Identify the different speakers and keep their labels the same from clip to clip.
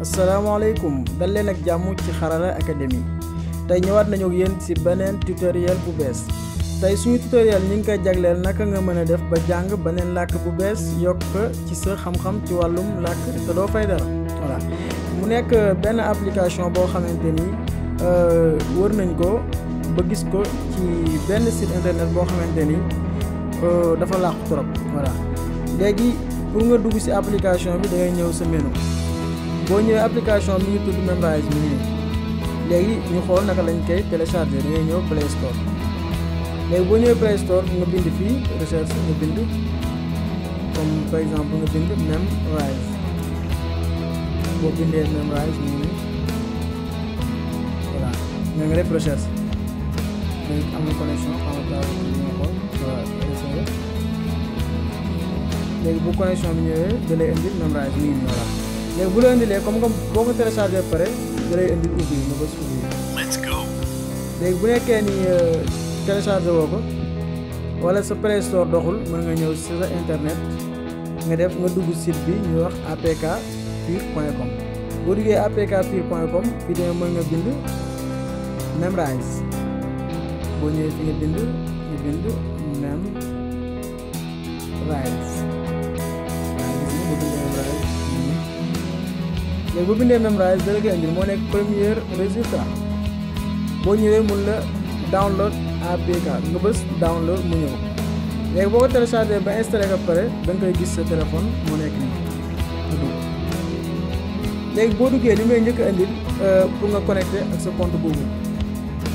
Speaker 1: asalaamaaleykum dal leen ak jàmm ci Xarala Academy tey ñëwaat nañu ak yéen ci beneen tutoriel bu bees tey suñu tutoriel ñi ngi koy jagleel naka nga mën a def ba jàng beneen làkk bu bees yokk ci sa xam-xam ci wàllum làkk te doo fay dara voilà mu nekk benn application boo xamante ni wër nañ ko ba gis ko ci benn site internet boo xamante ni dafa làqu trop voilà léegi pour nga dugg ci application bi da ngay ñëw sa menu boo ñëwee application mi ngi tudd Memrise mi nii léegi ñu xool naka lañ koy télécharger da ngay ñëw Play Store léegi boo ñëwee Play Store nga bind fii recherche nga bind comme par exemple nga bind Memrise boo bindee Memrise mi nii voilà nga def recherche léegi am na connexion xam nga nga xool voilà léegi bu connexion bi ñëwee da lay indil Memrise mi nii voilà léegi bu la indilee comme que boo ko téléchargé pare da lay indil ubbi nga bës ubbi. Let's go. léegi bu nekkee ni téléchargé woo ko wala sa Play Store doxul mën nga ñëw si sa internet nga dugg site bi ñuy wax apkpure.com boo duggee apkpure.com fii dina mën nga bind Memrise boo ñëwee fi nga bind Memrise. léegi bu bindee Memrise da la koy indil moo nekk premier résultat boo ñëwee mun la download APK nga bës download mu ñëw léegi boo ko téléchargé ba installé ko pare da nga koy gis sa téléphone moo nekk nii léegi boo duggee li ngay njëkk a indil pour nga connecté ak sa compte Google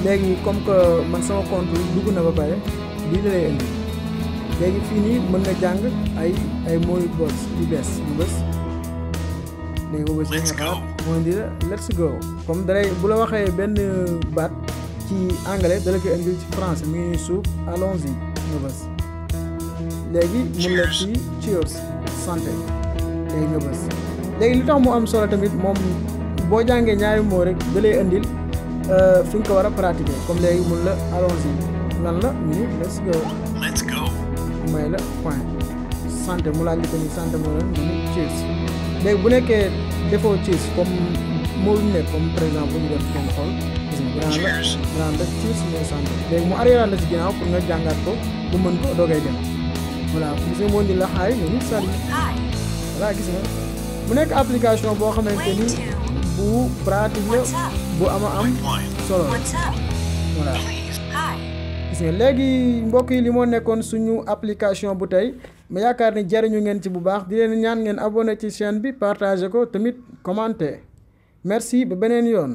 Speaker 1: léegi comme que man sama compte dugg na ba pare lii la lay indil léegi fii nii mën nga jàng ay mots yu bees mu bës léegi boobu si nga xaar moo indi la let's go comme dalay bu la waxee benn baat ci anglais dala koy indil ci français mi ngi suuf allons-y nga bës léegi mun la ci cheers santé léegi nga bës léegi li tax mu am solo tamit moom boo jàngee ñaari moo rek dalay indil fi nga ko war a pratiquer comme léegi mun la allons-y lan la ñu ni let's go may la point santé mu laaj li ko ni santé moo la ñu ni cheers léegi bu nekkee defoo cheers comme moo ñu nekk comme par exemple bu ñu def kenn xool grand la cheers mooy santé léegi mu arrière la ci ginnaaw pour nga jàngaat ko bu mën ko doogay dem voilà gis nga moo di la xaay ñu nit sali voilà gis nga mu nekk application boo xamante ni bu pratique la bu am solo voilà gis nga léegi mbokk yi li moo nekkoon suñu application bu tey ma yaakaar ni jariñu ngeen ci bu baax di leen ñaan ngeen abonné ci chaîne bi partager ko tamit commenter merci ba beneen yoon